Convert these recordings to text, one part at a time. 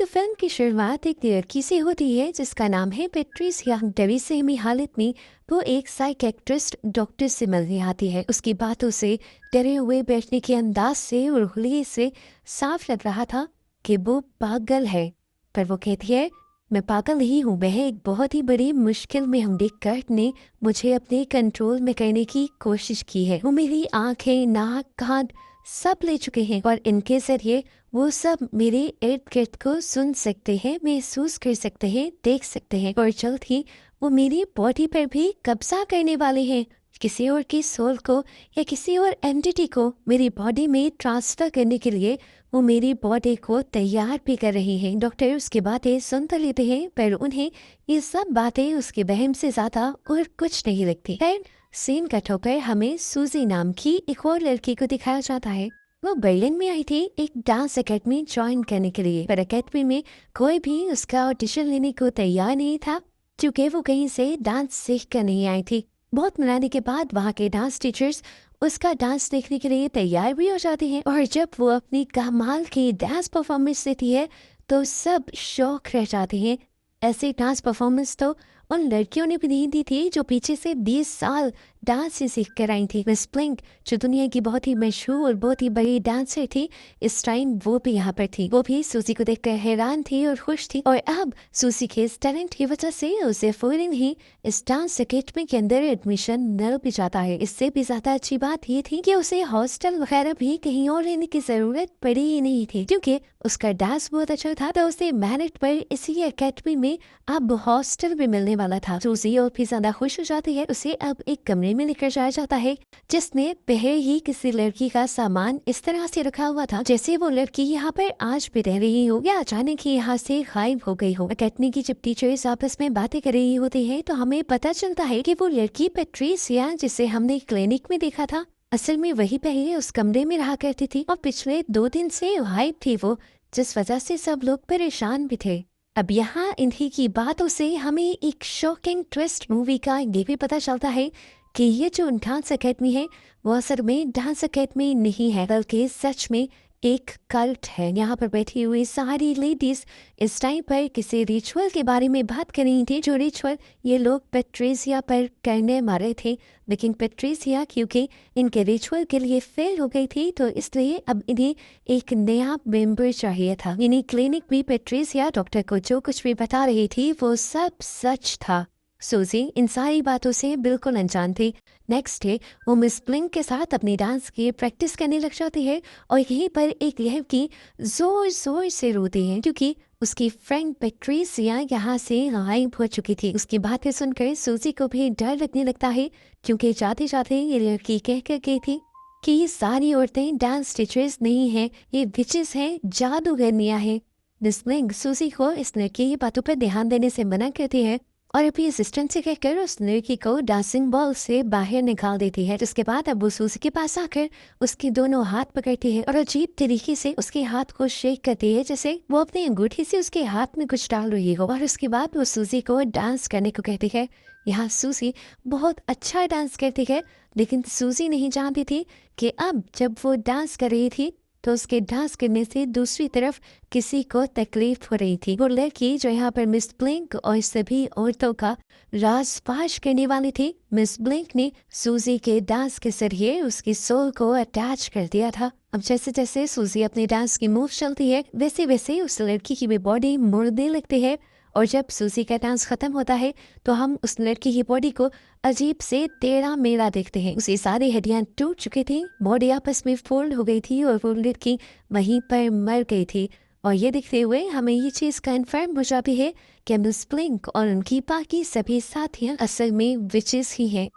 तो फिल्म की शुरुआत एक लड़की से होती है जिसका नाम है पेट्रिसिया। डरी सहमी हालत में वो एक साइकेट्रिस्ट डॉक्टर से मिलने आती है। उसकी बातों से, डरे हुए बैठने के अंदाज से और हुलिये से साफ लग रहा था कि वो पागल है। पर वो कहती है, मैं पागल नहीं हूँ, वह एक बहुत ही बड़ी मुश्किल में हमने कर्ट ने मुझे अपने कंट्रोल में करने की कोशिश की है। वो मेरी आंखें, नाक, कान सब ले चुके हैं और इनके जरिए वो सब मेरे इर्द गिर्द को सुन सकते हैं, महसूस कर सकते हैं, देख सकते हैं और जल्द ही वो मेरी बॉडी पर भी कब्जा करने वाले हैं। किसी और की सोल को या किसी और एंटिटी को मेरी बॉडी में ट्रांसफर करने के लिए वो मेरी बॉडी को तैयार भी कर रही हैं। डॉक्टर उसकी बातें सुन तो लेते हैं पर उन्हें ये सब बातें उसके वहम से ज्यादा और कुछ नहीं लगती है। सीन कट होकर हमें सूजी नाम की एक और लड़की को दिखाया जाता है। वो बर्लिन में आई थी एक डांस एकेडमी ज्वाइन करने के लिए, पर एकेडमी में कोई भी उसका ऑडिशन लेने को तैयार नहीं था क्योंकि वो कहीं से डांस सीख कर नहीं आई थी। बहुत मनाने के बाद वहाँ के डांस टीचर्स उसका डांस देखने के लिए तैयार भी हो जाते हैं और जब वो अपनी कमाल की डांस परफॉर्मेंस देती है तो सब शौक रह जाते हैं। ऐसे डांस परफॉर्मेंस तो उन लड़कियों ने भी नहीं दी थी जो पीछे से 20 साल डांस ही सीख कर आई थी। मिस ब्लिंक जो दुनिया की बहुत ही मशहूर और बहुत ही बड़ी डांसर थी, इस टाइम वो भी यहाँ पर थी। वो भी सूजी को देखकर हैरान थी और खुश थी और अब सूजी के इस टैलेंट की वजह से उसे फौरन ही इस डांस एकेडमी के अंदर एडमिशन मिल भी जाता है। इससे भी ज्यादा अच्छी बात ये थी कि उसे हॉस्टल वगैरह भी कहीं और लेने की जरूरत पड़ी ही नहीं थी क्योंकि उसका डांस बहुत अच्छा था। तो उसे मेरिट पर इसी एकेडमी में अब हॉस्टल भी मिलने वाला था। सूजी और भी ज्यादा खुश हो जाती है। उसे अब एक कमरे में लेकर जाया जाता है जिसमें पहले ही किसी लड़की का सामान इस तरह से रखा हुआ था जैसे वो लड़की यहाँ पर आज भी रह रही हो या अचानक ही यहाँ से गायब हो गई हो। एकेडमी की जब टीचर्स आपस में बातें कर रही होती है तो हमें पता चलता है कि वो लड़की पेट्रिसिया जिसे हमने क्लिनिक में देखा था, असल में वही पहले उस कमरे में रहा करती थी और पिछले 2 दिन से गायब थी वो, जिस वजह से सब लोग परेशान भी थे। अब यहाँ इन्हीं की बातों से हमें एक शॉकिंग ट्विस्ट मूवी का ये भी पता चलता है कि ये जो डांस अकेडमी है वो असल में डांस अकेडमी नहीं है बल्कि सच में एक कल्ट है। यहाँ पर बैठी हुई सारी लेडीज इस टाइम पर किसी रिचुअल के बारे में बात कर रही थी, जो रिचुअल ये लोग पेट्रिसिया पर करने मारे थे, लेकिन पेट्रिसिया क्योंकि इनके रिचुअल के लिए फेल हो गई थी तो इसलिए अब इन्हें एक नया मेंबर चाहिए था। इन्हीं क्लिनिक भी पेट्रिसिया डॉक्टर को जो कुछ भी बता रही थी वो सब सच था। सूजी इन सारी बातों से बिल्कुल अनजान थी। नेक्स्ट डे वो मिस ब्लिंक के साथ अपनी डांस की प्रैक्टिस करने लग जाती है और यहीं पर एक लड़की जोर जोर से रोती है क्योंकि उसकी फ्रेंड पेट्रिसिया यहाँ से गायब हो चुकी थी। उसकी बातें सुनकर सूजी को भी डर लगने लगता है क्योंकि जाते जाते ये लड़की कह कर गई थी कि ये सारी औरतें डांस टीचर्स नहीं हैं, ये विचेस हैं, जादूगरनियां हैं। मिस ब्लिंक सूजी को इस लड़की की बातों पर ध्यान देने से मना करती है और अभी असिस्टेंट से कहकर उस लड़की को डांसिंग बॉल से बाहर निकाल देती है। जिसके बाद अब वो सूजी के पास आकर उसके दोनों हाथ पकड़ती है और अजीब तरीके से उसके हाथ को शेक करती है जैसे वो अपनी अंगूठी से उसके हाथ में कुछ डाल रही हो और उसके बाद वो सूजी को डांस करने को कहती है। यहाँ सूजी बहुत अच्छा डांस करती है लेकिन सूजी नहीं जानती थी कि अब जब वो डांस कर रही थी तो उसके डांस करने से दूसरी तरफ किसी को तकलीफ हो रही थी। वो लड़की जो यहाँ पर मिस ब्लिंक और सभी औरतों का राजपाश करने वाली थी, मिस ब्लिंक ने सूजी के डांस के जरिए उसकी सोल को अटैच कर दिया था। अब जैसे जैसे सूजी अपने डांस की मूव चलती है वैसे वैसे उस लड़की की भी बॉडी मुड़ने लगती है और जब सूजी का डांस खत्म होता है तो हम उस लड़की की बॉडी को अजीब से टेढ़ा मेढ़ा देखते हैं। उसकी सारी हड्डियां टूट चुकी थी, बॉडी आपस में फोल्ड हो गई थी और वो लड़की वहीं पर मर गई थी। और ये देखते हुए हमें ये चीज़ कन्फर्म हो जाती है कि मिस ब्लिंक और उनकी बाकी सभी साथियां असल में विचेस ही हैं।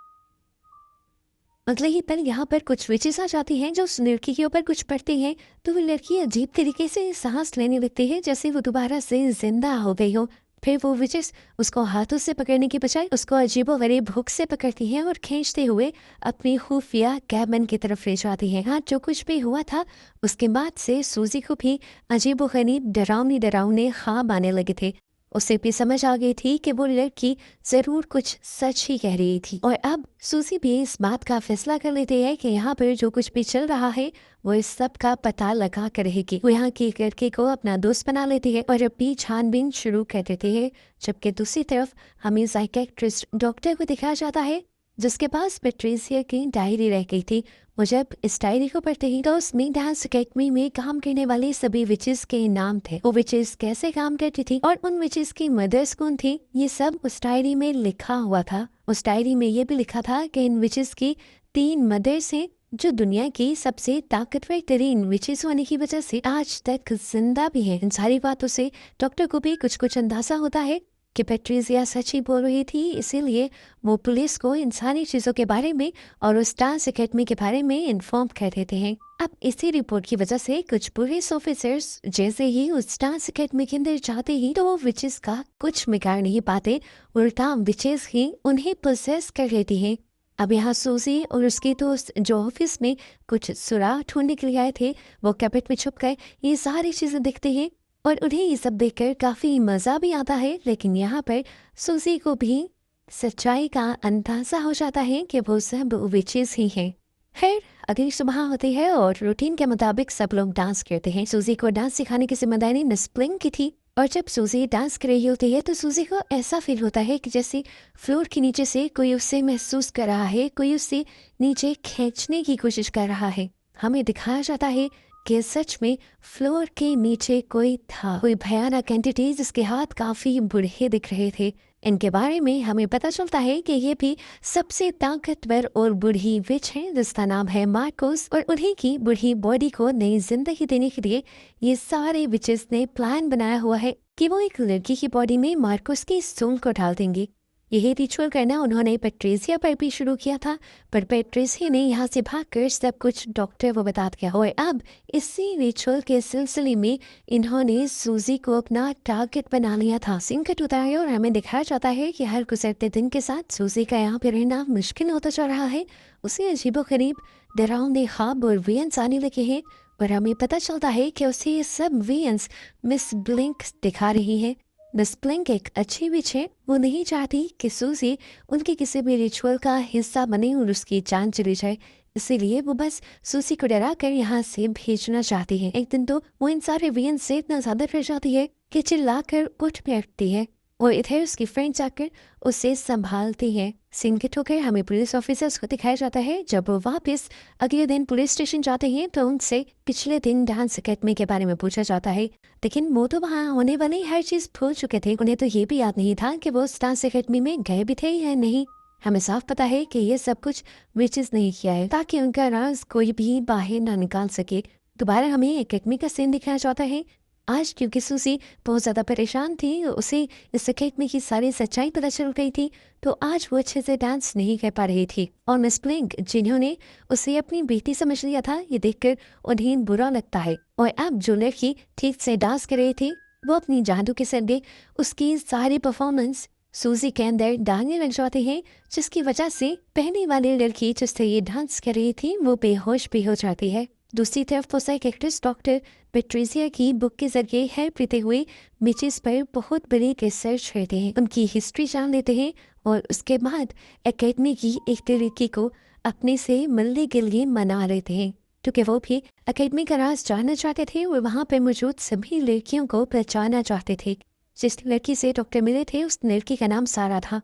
अगले ही पल यहाँ पर कुछ विचेस आ जाती हैं जो उस लड़की के ऊपर कुछ पड़ती हैं तो वो लड़की अजीब तरीके से सांस लेने लगती है जैसे वो दोबारा से जिंदा हो गई हो। फिर वो विचेस उसको हाथों से पकड़ने के बजाय उसको अजीबोगरीब हुक से पकड़ती हैं और खींचते हुए अपनी खुफिया कैबिन की तरफ ले जाती हैं। हाँ, जो कुछ भी हुआ था उसके बाद से सूजी को भी अजीबोगरीब डरावनी ख्वाब आने लगे थे। उसे भी समझ आ गई थी कि वो लड़की जरूर कुछ सच ही कह रही थी। और अब सूजी भी इस बात का फैसला कर लेती है कि यहाँ पर जो कुछ भी चल रहा है वो इस सब का पता लगा कर रहेगी। वो यहाँ की लड़के को अपना दोस्त बना लेती है और अपनी छानबीन शुरू कर देती है। जबकि दूसरी तरफ हमें साइकियाट्रिस्ट डॉक्टर को दिखाया जाता है जिसके पास पेट्रिसिया की डायरी रह गई थी। वो जब इस डायरी को पढ़ते ही तो उसमें डांस अकेडमी में काम करने वाले सभी विचेस के नाम थे, वो विचेस कैसे काम करती थी और उन विचेस की मदर्स कौन थी, ये सब उस डायरी में लिखा हुआ था। उस डायरी में ये भी लिखा था कि इन विचेस की 3 मदर्स हैं जो दुनिया की सबसे ताकतवर तरीन विचेस होने की वजह से आज तक जिंदा भी है। इन सारी बातों से डॉक्टर को भी कुछ कुछ अंदाजा होता है कि पेट्रिसिया सच ही बोल रही थी, इसीलिए वो पुलिस को इन सारी चीज़ों के बारे में और उस डांस अकेडमी के बारे में इन्फॉर्म कर देते हैं। अब इसी रिपोर्ट की वजह से कुछ पुलिस ऑफिसर्स जैसे ही उस डांस अकेडमी के अंदर जाते ही तो वो विचेस का कुछ बिगाड़ नहीं पाते, उल्टा विचेस ही उन्हें पोसेस कर लेती हैं। अब यहाँ सूजी और उसके दोस्त जो ऑफिस में कुछ सुराग ढूंढने के लिए आए थे वो कैबिनेट में छुप गए ये सारी चीज़ें देखते हैं और उन्हें ये सब देखकर काफ़ी मज़ा भी आता है। लेकिन यहाँ पर सूजी को भी सच्चाई का अंदाज़ा हो जाता है कि वो सब विचेस ही हैं। खैर अगली सुबह होती है और रूटीन के मुताबिक सब लोग डांस करते हैं। सूजी को डांस सिखाने की जिम्मेदारी मिस ब्लिंक की थी और जब सूजी डांस कर रही होती है तो सूजी को ऐसा फील होता है कि जैसे फ्लोर के नीचे से कोई उससे महसूस कर रहा है, कोई उससे नीचे खींचने की कोशिश कर रहा है। हमें दिखाया जाता है कि सच में फ्लोर के नीचे कोई था, कोई भयानक एंटिटी जिसके हाथ काफी बूढ़े दिख रहे थे। इनके बारे में हमें पता चलता है कि ये भी सबसे ताकतवर और बूढ़ी विच है जिसका नाम है मार्कोस और उन्हीं की बूढ़ी बॉडी को नई जिंदगी देने के लिए ये सारे विचेस ने प्लान बनाया हुआ है कि वो एक लड़की की बॉडी में मार्कोस की सोल को डाल देंगे। यही रिचुअल करना उन्होंने पेट्रिसिया पर भी शुरू किया था, पर पेट्रिसिया ने यहाँ से भागकर सब कुछ डॉक्टर वो बता दिया। और अब इसी रिचुअल के सिलसिले में इन्होंने सूजी को अपना टारगेट बना लिया था। सिंकट उतारा और हमें दिखाया जाता है कि हर गुजरते दिन के साथ सूजी का यहाँ पर रहना मुश्किल होता जा रहा है। उसे अजीबोगरीब डरावने ख्वाब और वियंस आने लगे हैं और हमें पता चलता है कि उसे ये सब वियंस मिस ब्लिंक दिखा रही है। मिस ब्लिंक एक अच्छी विच है, वो नहीं चाहती कि सूजी उनके किसी भी रिचुअल का हिस्सा बने और उसकी जान चली जाए, इसीलिए वो बस सूजी को डरा कर यहाँ से भेजना चाहती है। एक दिन तो वो इन सारे वियंस से इतना ज्यादा डर जाती है कि चिल्लाकर उठ बैठती है और इधर उसकी फ्रेंड जाकर उसे संभालती है। सीन के ठोकर हमें पुलिस ऑफिसर्स को दिखाया जाता है। जब वो वापस अगले दिन पुलिस स्टेशन जाते हैं तो उनसे पिछले दिन डांस अकेडमी के बारे में पूछा जाता है, लेकिन वो तो वहाँ होने वाली हर चीज़ भूल चुके थे। उन्हें तो ये भी याद नहीं था कि वो उस डांस अकेडमी में गए भी थे या नहीं। हमें साफ पता है कि ये सब कुछ विचेस नहीं किया है ताकि उनका राज कोई भी बाहर ना निकाल सके। दोबारा हमें अकेडमी का सीन दिखाया जाता है। आज क्योंकि सूजी बहुत ज़्यादा परेशान थी, उसे इस अकेडमी की सारी सच्चाई पता चल गई थी, तो आज वो अच्छे से डांस नहीं कर पा रही थी। और मिस ब्लिंक जिन्होंने उसे अपनी बेटी समझ लिया था, ये देखकर उन्हें बुरा लगता है। और अब जो लड़की ठीक से डांस कर रही थी वो अपनी जादू के सदे उसकी सारी परफॉर्मेंस सूजी के अंदर डालने लग जाते हैं, जिसकी वजह से पहले वाली लड़की जिससे ये डांस कर रही थी वो बेहोश भी हो जाती है। दूसरी तरफ वो साइकियाट्रिस्ट डॉक्टर पेट्रिसिया की बुक के जरिए हेल्प लेते हुए मिचेस पर बहुत बड़ी रिसर्च करते हैं, उनकी हिस्ट्री जान लेते हैं और उसके बाद एकेडमी की एक लड़की को अपने से मिलने के लिए मना लेते हैं, क्योंकि वो भी एकेडमी का राज जानना चाहते थे और वहाँ पर मौजूद सभी लड़कियों को पहचानना चाहते थे। जिस लड़की से डॉक्टर मिले थे उस लड़की का नाम सारा था।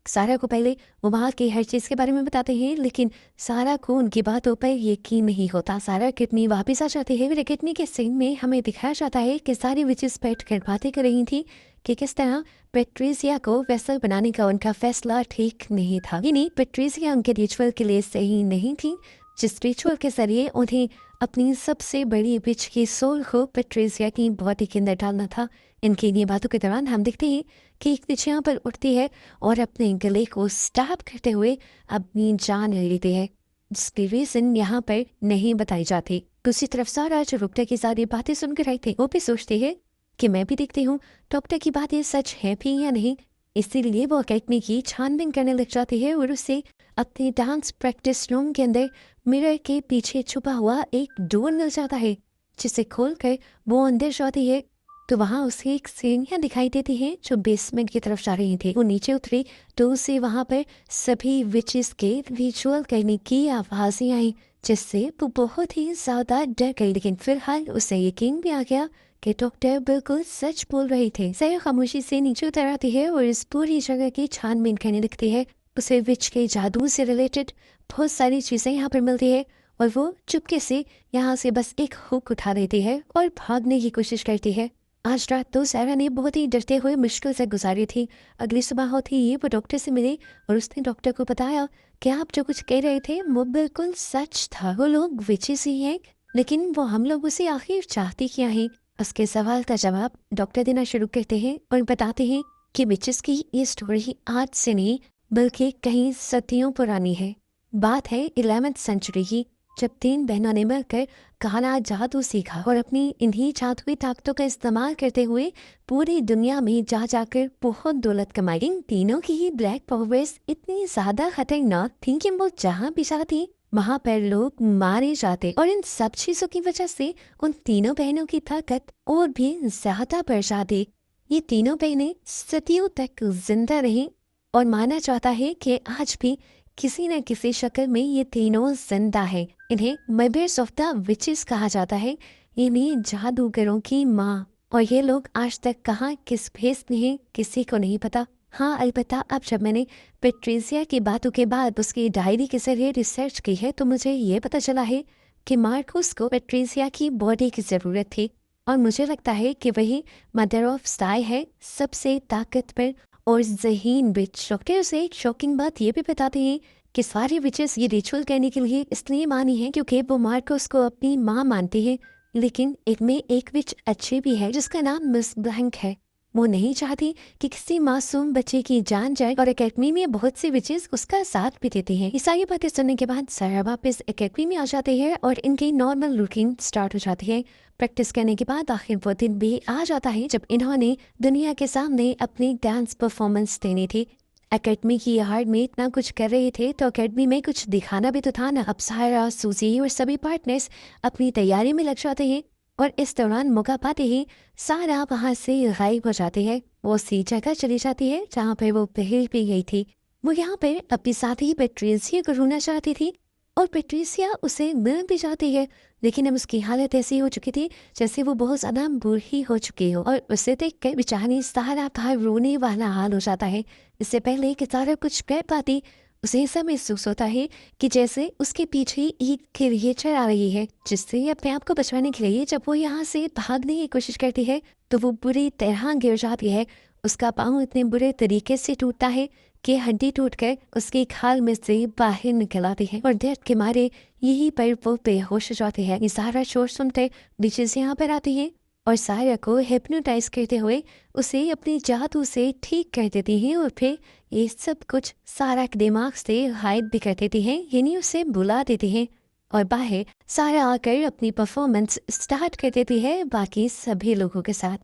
सारा को पहले वो वहाँ की हर चीज़ के बारे में बताते हैं, लेकिन सारा को उनकी बातों पर यकीन नहीं होता। सारा किडनी वापस आ जाती है। फिर किडनी के सीन में हमें दिखाया जाता है कि सारी विचेस बैठ कर बातें कर रही थी कि किस तरह पेट्रिसिया को वेसल बनाने का उनका फैसला ठीक नहीं था। यानी पेट्रिसिया उनके रिचुअल के लिए सही नहीं थी, जिस रिचुअल के जरिए उन्हें अपनी सबसे बड़ी विच की सोल को पेट्रिसिया की बॉडी के अंदर डालना था। इनकी इन्हीं बातों के दौरान हम देखते हैं कि एक विच यहाँ पर उठती है और अपने गले को स्टैब करते हुए अपनी जान ले लेती है, जिसकी रीजन यहाँ पर नहीं बताई जाती। दूसरी तरफ सारा जो डॉक्टर की सारी बातें सुनकर आई थी वो भी सोचती है कि मैं भी देखती हूँ डॉक्टर की बातें सच है भी या नहीं। इसीलिए वो अकेडमी की छानबीन करने लग जाती है और उसे अपने डांस प्रैक्टिस रूम के अंदर मिरर के पीछे छुपा हुआ एक डोर मिल जाता है, जिसे खोलकर वो अंदर जाती है तो वहाँ उसे एक सीढ़ियाँ दिखाई देती हैं जो बेसमेंट की तरफ जा रही थी। वो नीचे उतरी तो उसे वहाँ पर सभी विचेस के रिचुअल करने की आवाज़ें आई, जिससे वो बहुत ही ज़्यादा डर गई। लेकिन फिलहाल उसे यकीन भी आ गया कि डॉक्टर बिल्कुल सच बोल रही थे। सारा खामोशी से नीचे उतर आती है और इस पूरी जगह की छानबीन करने लगती है। उसे विच के जादू से रिलेटेड बहुत सारी चीज़ें यहाँ पर मिलती है और वो चुपके से यहाँ से बस एक हुक उठा लेती है और भागने की कोशिश करती है। आज रात तो सारा ने बहुत ही डरते हुए मुश्किल से गुजारी थी। अगली सुबह होती ही वो डॉक्टर से मिली और उसने डॉक्टर को बताया कि आप जो कुछ कह रहे थे वो बिल्कुल सच था। वो लोग विचेस ही हैं, लेकिन वो हम लोगों से आखिर चाहती क्या है। उसके सवाल का जवाब डॉक्टर देना शुरू करते हैं और बताते हैं कि विचेस की ये स्टोरी आज से नहीं बल्कि कहीं सदियों पुरानी है। बात है 11वीं सेंचुरी की, जब 3 बहनों ने मिलकर काला जादू सीखा और अपनी इन्हीं जादुई ताकतों का इस्तेमाल करते हुए पूरी दुनिया में जा जाकर बहुत दौलत कमाई। इन तीनों की ही ब्लैक पावर्स इतनी ज्यादा खतरनाक थी कि वो जहाँ भी जाती वहाँ पर लोग मारे जाते और इन सब चीजों की वजह से उन तीनों बहनों की ताकत और भी ज्यादा बढ़ जाती। ये तीनों बहनें सदियों तक जिंदा रहीं और माना जाता है कि आज भी किसी न किसी शक्ल में ये तीनों जिंदा है। इन्हें मदर्स ऑफ द विचेस कहा जाता है, इन्हीं जादूगरों की माँ। और ये लोग आज तक कहाँ किस भेस में हैं किसी को नहीं पता। हाँ, अलबत्ता अब जब मैंने पेट्रिसिया की बातों के बाद उसकी डायरी के जरिए रिसर्च की है तो मुझे ये पता चला है कि मार्कोस को पेट्रिसिया की बॉडी की ज़रूरत थी और मुझे लगता है कि वही मदर ऑफ स्टाई है, सबसे ताकतवर और ज़हीन विच। डॉक्टर उसे एक शॉकिंग बात ये भी बताते हैं कि सारी विचेस ये रिचुअल करने के लिए इसलिए मानी है क्योंकि वो मार्कोस को अपनी माँ मानती है। लेकिन इनमें एक विच अच्छी भी है जिसका नाम मिस ब्लैंक है। वो नहीं चाहती कि किसी मासूम बच्चे की जान जाए और एकेडमी में बहुत सी विचेस उसका साथ भी देती हैं। ये सारी बातें सुनने के बाद सारा वापस एकेडमी में आ जाते हैं और इनकी नॉर्मल रूटीन स्टार्ट हो जाती है। प्रैक्टिस करने के बाद आखिर वो दिन भी आ जाता है जब इन्होंने दुनिया के सामने अपनी डांस परफॉर्मेंस देनी थी। एकेडमी की हार में इतना कुछ कर रहे थे तो एकेडमी में कुछ दिखाना भी तो था ना। अब सारा, सूजी और सभी पार्टनर्स अपनी तैयारी में लग जाते हैं और इस दौरान मौका पाते ही सारा वहाँ से गायब हो जाती है। वो उसी जगह चली जाती है जहाँ पर वो पहले भी गई थी। वो यहाँ पर अपनी साथी पेट्रिसिया को ढूंढना चाहती थी और पेट्रिसिया उसे मिल भी जाती है, लेकिन अब उसकी हालत ऐसी हो चुकी थी जैसे वो बहुत ज़्यादा बूढ़ी हो चुकी हो और उसे देख कर बेचारी सारा बाहर रोने वाला हाल हो जाता है। इससे पहले कि सारा कुछ कर पाती उसे ऐसा महसूस होता है कि जैसे उसके पीछे एक क्रिएचर आ रही है, जिससे अपने आप को बचवाने के लिए जब वो यहाँ से भागने की कोशिश करती है तो वो बुरी तरह गिर जाती है। उसका पाँव इतने बुरे तरीके से टूटता है कि हड्डी टूटकर उसकी खाल में से बाहर निकल आती है और दर्द के मारे यही पर वो बेहोश हो जाती है। ये सारा शोर सुनते विचेस यहाँ पर आती है और सारा को हिप्नोटाइज करते हुए उसे अपनी जादू से ठीक कर देती हैं और फिर ये सब कुछ सारा के दिमाग से गायब भी कर देती हैं, यानी उसे बुला देती हैं और बाहर सारा आकर अपनी परफॉर्मेंस स्टार्ट कर देती है बाकी सभी लोगों के साथ।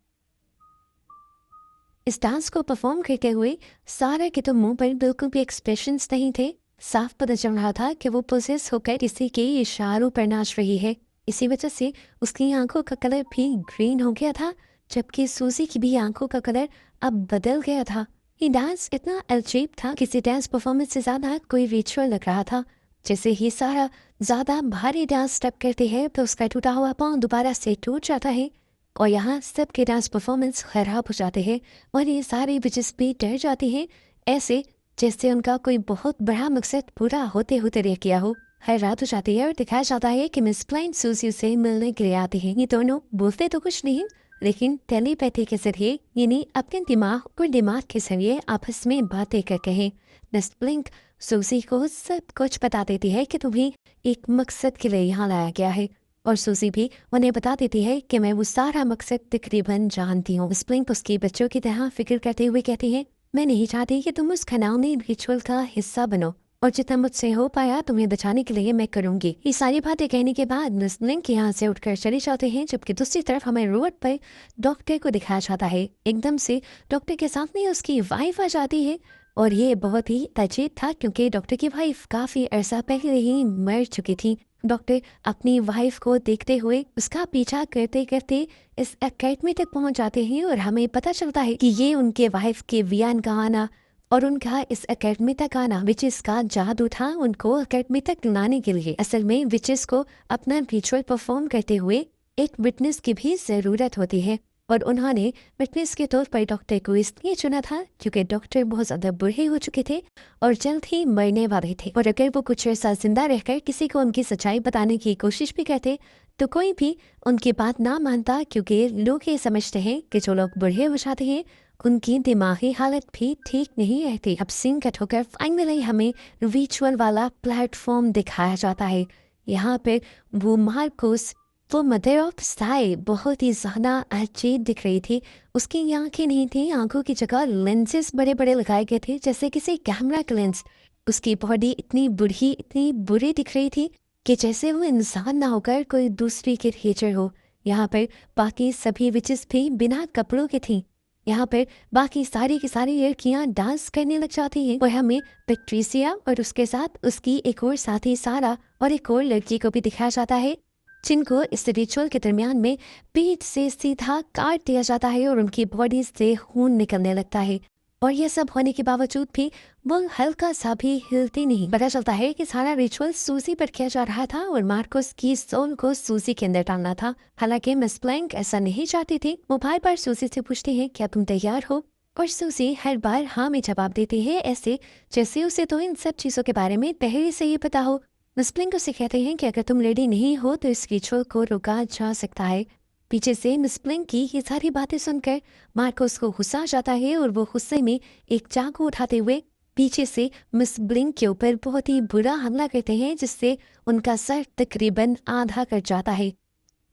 इस डांस को परफॉर्म करते हुए सारा के तो मुंह पर बिल्कुल भी एक्सप्रेशंस नहीं थे। साफ पता चल रहा था कि वो पोजेस होकर किसी के इशारों पर नाच रही है। इसी वजह से उसकी आंखों का कलर भी ग्रीन हो गया था, जबकि सूजी की भी आंखों का कलर अब बदल गया था। ये डांस इतना अजीब था, किसी डांस परफॉर्मेंस से ज़्यादा कोई रिचुअल लग रहा था। जैसे ही सारा ज़्यादा भारी डांस स्टेप करती है तो उसका टूटा हुआ पाँव दोबारा से टूट जाता है और यहाँ सबके डांस परफॉर्मेंस खराब हो जाते हैं और ये सारी विचेस भी डर जाती हैं, ऐसे जैसे उनका कोई बहुत बड़ा मकसद पूरा होते होते रह गया हो। हर रात हो जाती है और दिखाया जाता है कि मिस ब्लाइंड सूजी से मिलने के लिए आती हैं। ये दोनों बोलते तो कुछ नहीं लेकिन टेलीपैथी के जरिए यानी अपने दिमाग और दिमाग के जरिए आपस में बातें करते हैं। मिस ब्लिंक सूजी को सब कुछ बता देती है कि तुम्हें एक मकसद के लिए यहाँ लाया गया है और सूजी भी उन्हें बता देती है कि मैं वो सारा मकसद तकरीबन जानती हूँ। मिस ब्लिंक उसके बच्चों की तरह फिक्र करते हुए कहती है, मैं नहीं चाहती कि तुम उस खनौनी रिचुअल का हिस्सा बनो और जितना मुझसे हो पाया तुम्हें बचाने के लिए मैं करूंगी। ये सारी बातें कहने के बाद मिस ब्लिंक यहाँ से उठकर चले जाते हैं, जबकि दूसरी तरफ हमें रोड पर डॉक्टर को दिखाया जाता है। एकदम से डॉक्टर के सामने उसकी वाइफ आ जाती है और ये बहुत ही अजीब था क्योंकि डॉक्टर की वाइफ काफ़ी अरसा पहले ही मर चुकी थी। डॉक्टर अपनी वाइफ को देखते हुए उसका पीछा करते करते इस एकेडमी तक पहुंच जाते हैं और हमें पता चलता है कि ये उनके वाइफ के वियान का आना और उनका इस एकेडमी तक आना विचेस का जादू था उनको एकेडमी तक लाने के लिए। असल में विचेस को अपना रिचुअल परफॉर्म करते हुए एक विटनेस की भी ज़रूरत होती है और उन्होंने विटनेस के तौर पर डॉक्टर को इसलिए चुना था क्योंकि डॉक्टर बहुत ज़्यादा बूढ़े हो चुके थे और जल्द ही मरने वाले थे और अगर वो कुछ ऐसा जिंदा रहकर किसी को उनकी सच्चाई बताने की कोशिश भी करते तो कोई भी उनकी बात ना मानता क्योंकि लोग ये समझते हैं कि जो लोग बूढ़े हो जाते हैं उनकी दिमागी हालत भी ठीक नहीं रहती। अब सीन कट होकर फाइनली हमें रिचुअल वाला प्लेटफॉर्म दिखाया जाता है। यहाँ पे वो मार्कोस वो मदर ऑफ साई बहुत ही ज़्यादा अजीब दिख रही थी। उसकी आंखें नहीं थी, आंखों की जगह लेंसेज बड़े बड़े लगाए गए थे जैसे किसी कैमरा का लेंस। उसकी बॉडी इतनी बूढ़ी इतनी बुरी दिख रही थी कि जैसे वो इंसान ना होकर कोई दूसरी की क्रिएचर हो। यहाँ पर बाकी सभी विचेस भी बिना कपड़ों के थीं। यहाँ पर बाकी सारी की सारी लड़कियाँ डांस करने लग जाती हैं और हमें पेट्रिसिया और उसके साथ उसकी एक और साथी सारा और एक और लड़की को भी दिखाया जाता है जिनको इस रिचुअल के दरमियान में पीठ से सीधा काट दिया जाता है और उनकी बॉडी से खून निकलने लगता है। और यह सब होने के बावजूद भी वो हल्का सा भी हिलती नहीं। पता चलता है कि सारा रिचुअल सूजी पर किया जा रहा था और मार्कोस की सोल को सूजी के अंदर डालना था। हालांकि मिस प्लैंक ऐसा नहीं चाहती थी। वो बार बार सूजी से पूछती है क्या तुम तैयार हो और सूजी हर बार हाँ में जवाब देती है ऐसे जैसे उसे तो इन सब चीज़ों के बारे में पहले से ही पता हो। मिस प्लैंक उसे कहते हैं कि अगर तुम रेडी नहीं हो तो इस रिचुअल को रोका जा सकता है। पीछे से मिस प्लैंक की ये सारी बातें सुनकर मार्कोस को गुस्सा आ जाता है और वो गुस्से में एक चाकू उठाते हुए पीछे से मिस ब्लिंक के ऊपर बहुत ही बुरा हमला करते हैं जिससे उनका सर तकरीबन आधा कट जाता है।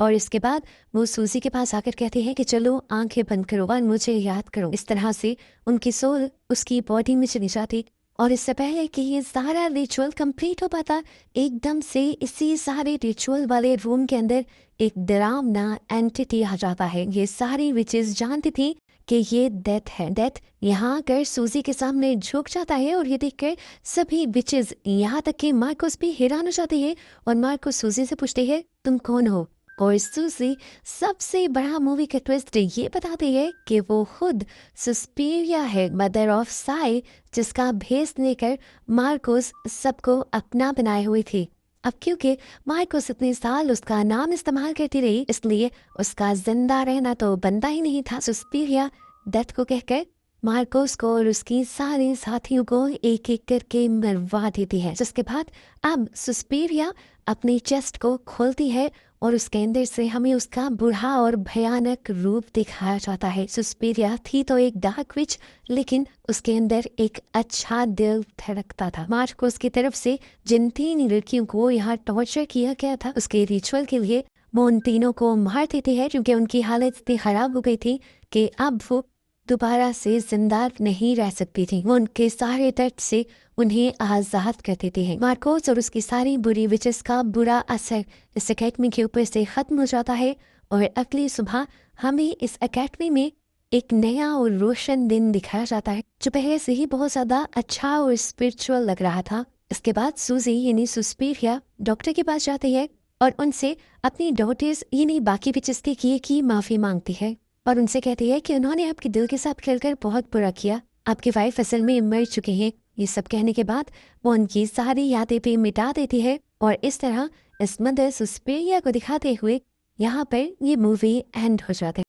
और इसके बाद वो सूजी के पास आकर कहते हैं कि चलो आंखें बंद करो और मुझे याद करो। इस तरह से उनकी सोल उसकी बॉडी में चली जाती और इससे पहले कि ये सारा रिचुअल कंप्लीट हो पाता एकदम से इसी सारे रिचुअल वाले रूम के अंदर एक डरावना एंटिटी आ जाता है। ये सारी विचेस जानती थी कि ये डेथ है। डेथ यहाँ आकर सूजी के सामने झुक जाता है और ये देखकर सभी विचेस यहाँ तक कि मार्कोस भी हैरान हो जाती है और मार्कोस सूजी से पूछती है तुम कौन हो। और सूजी सबसे बड़ा मूवी का ट्विस्ट ये बताती है कि वो खुद सुस्पीरिया है, मदर ऑफ साई, जिसका भेस लेकर मार्कोस सबको अपना बनाए हुई थी। अब क्योंकि मार्कोस इतने साल उसका नाम इस्तेमाल करती रही इसलिए उसका जिंदा रहना तो बनता ही नहीं था। सुस्पीरिया डेथ को कहकर मार्कोस को और उसकी सारे साथियों को एक एक करके मरवा देती है। जिसके बाद अब सुस्पीरिया अपनी चेस्ट को खोलती है और उसके अंदर से हमें उसका बुरा और भयानक रूप दिखाया जाता है। सुस्पीरिया थी तो एक डार्क विच लेकिन उसके अंदर एक अच्छा दिल धड़कता था। मार्कोस की तरफ से जिन 3 लड़कियों को यहाँ टॉर्चर किया गया था उसके रिचुअल के लिए वो उन तीनों को मार देती है क्योंकि उनकी हालत इतनी खराब हो गई थी कि अब वो दोबारा से जिंदा नहीं रह सकती थी। वो उनके सारे दर्द से उन्हें आज़ाद कर देते हैं। मार्कोस और उसकी सारी बुरी विचेस का बुरा असर इस एकेडमी के ऊपर से ख़त्म हो जाता है और अगली सुबह हमें इस एकेडमी में एक नया और रोशन दिन दिखाया जाता है जो पहले से ही बहुत ज़्यादा अच्छा और स्पिरिचुअल लग रहा था। इसके बाद सूजी यानी सुस्पीरिया डॉक्टर के पास जाती है और उनसे अपनी डॉटर्स यानी बाकी विचेस के किए की माफ़ी मांगती है और उनसे कहती है कि उन्होंने आपके दिल के साथ खेलकर बहुत बुरा किया, आपके वाइफ असल में मर चुके हैं। ये सब कहने के बाद वो उनकी सारी यादें भी मिटा देती है और इस तरह इस मदर सुस्पीरिया को दिखाते हुए यहाँ पर ये मूवी एंड हो जाती है।